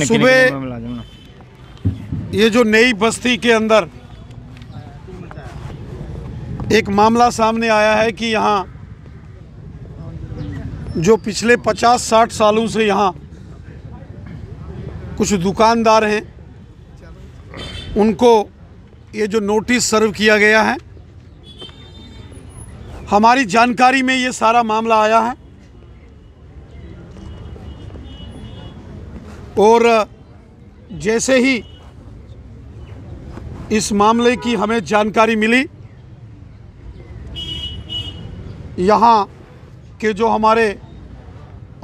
सुबह ये जो नई बस्ती के अंदर एक मामला सामने आया है कि यहाँ जो पिछले 50-60 सालों से यहाँ कुछ दुकानदार हैं, उनको ये जो नोटिस सर्व किया गया है, हमारी जानकारी में ये सारा मामला आया है और जैसे ही इस मामले की हमें जानकारी मिली, यहाँ के जो हमारे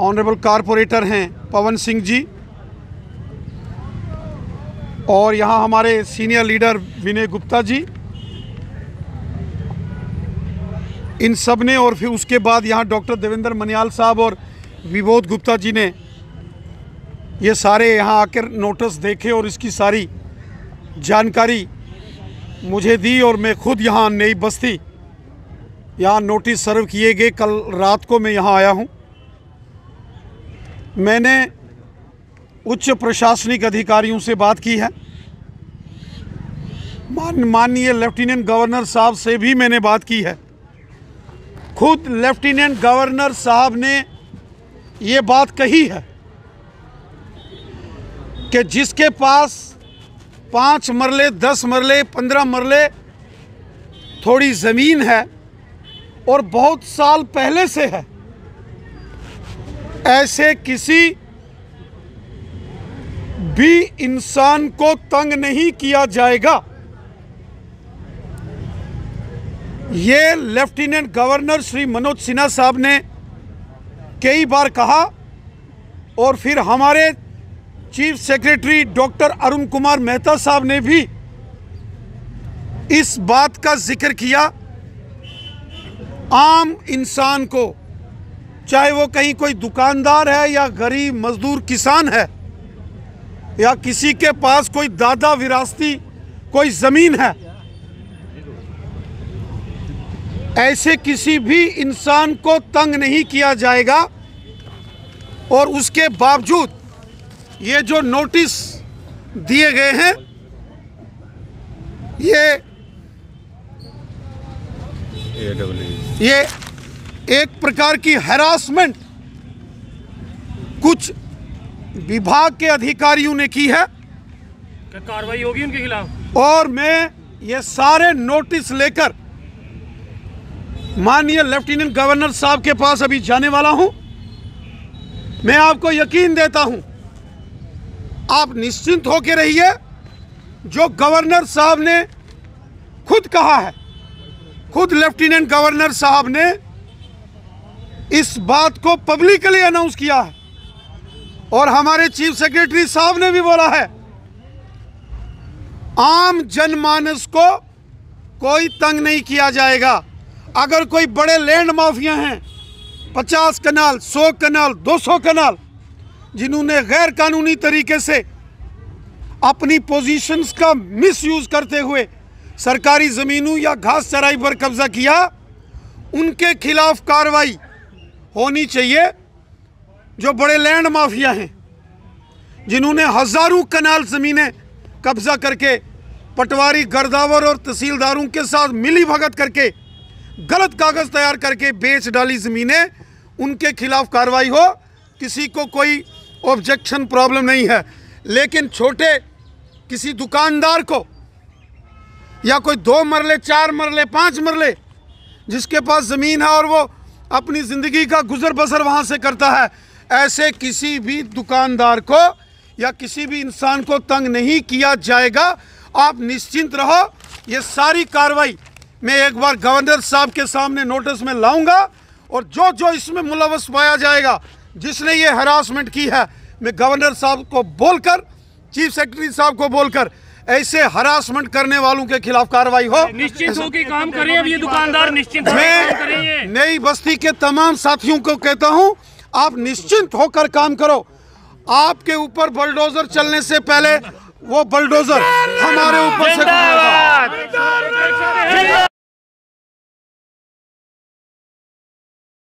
ऑनरेबल कारपोरेटर हैं पवन सिंह जी और यहाँ हमारे सीनियर लीडर विनय गुप्ता जी, इन सब ने और फिर उसके बाद यहाँ डॉक्टर देवेंद्र मनियाल साहब और विबोध गुप्ता जी ने ये सारे यहाँ आकर नोटिस देखे और इसकी सारी जानकारी मुझे दी और मैं खुद यहाँ नई बस्ती यहाँ नोटिस सर्व किए गए कल रात को मैं यहाँ आया हूँ। मैंने उच्च प्रशासनिक अधिकारियों से बात की है, माननीय लेफ्टिनेंट गवर्नर साहब से भी मैंने बात की है। खुद लेफ्टिनेंट गवर्नर साहब ने ये बात कही है कि जिसके पास 5 मरले 10 मरले 15 मरले थोड़ी ज़मीन है और बहुत साल पहले से है, ऐसे किसी भी इंसान को तंग नहीं किया जाएगा। ये लेफ्टिनेंट गवर्नर श्री मनोज सिन्हा साहब ने कई बार कहा और फिर हमारे chief secretary doctor Arun Kumar Mehta साहब ने भी इस बात का जिक्र किया। आम इंसान को, चाहे वो कहीं कोई दुकानदार है या गरीब मजदूर किसान है या किसी के पास कोई दादा विरासती कोई ज़मीन है, ऐसे किसी भी इंसान को तंग नहीं किया जाएगा। और उसके बावजूद ये जो नोटिस दिए गए हैं, ये एक प्रकार की हैरासमेंट कुछ विभाग के अधिकारियों ने की है। क्या कार्रवाई होगी उनके खिलाफ? और मैं ये सारे नोटिस लेकर माननीय लेफ्टिनेंट गवर्नर साहब के पास अभी जाने वाला हूं। मैं आपको यकीन देता हूं, आप निश्चिंत होकर रहिए। जो गवर्नर साहब ने खुद कहा है, खुद लेफ्टिनेंट गवर्नर साहब ने इस बात को पब्लिकली अनाउंस किया है और हमारे चीफ सेक्रेटरी साहब ने भी बोला है, आम जनमानस को कोई तंग नहीं किया जाएगा। अगर कोई बड़े लैंड माफिया हैं, 50 कनाल 100 कनाल 200 कनाल, जिन्होंने गैर कानूनी तरीके से अपनी पोजीशंस का मिसयूज करते हुए सरकारी ज़मीनों या घास चराई पर कब्जा किया, उनके खिलाफ कार्रवाई होनी चाहिए। जो बड़े लैंड माफिया हैं, जिन्होंने हज़ारों कनाल ज़मीनें कब्जा करके पटवारी गर्दावर और तहसीलदारों के साथ मिली भगत करके गलत कागज़ तैयार करके बेच डाली ज़मीनें, उनके खिलाफ कार्रवाई हो। किसी को कोई ऑब्जेक्शन प्रॉब्लम नहीं है। लेकिन छोटे किसी दुकानदार को या कोई 2 मरले 4 मरले 5 मरले जिसके पास ज़मीन है और वो अपनी ज़िंदगी का गुजर बसर वहाँ से करता है, ऐसे किसी भी दुकानदार को या किसी भी इंसान को तंग नहीं किया जाएगा। आप निश्चिंत रहो। ये सारी कार्रवाई मैं एक बार गवर्नर साहब के सामने नोटिस में लाऊंगा और जो जो इसमें मुलव्वस पाया जाएगा, जिसने ये हरासमेंट की है, मैं गवर्नर साहब को बोलकर, चीफ सेक्रेटरी साहब को बोलकर ऐसे हरासमेंट करने वालों के खिलाफ कार्रवाई हो। निश्चित होकर काम करें। अब ये दुकानदार निश्चिंत मैं नई बस्ती के तमाम साथियों को कहता हूं, आप निश्चिंत होकर काम करो। आपके ऊपर बुलडोजर चलने से पहले वो बुलडोजर हमारे ऊपर से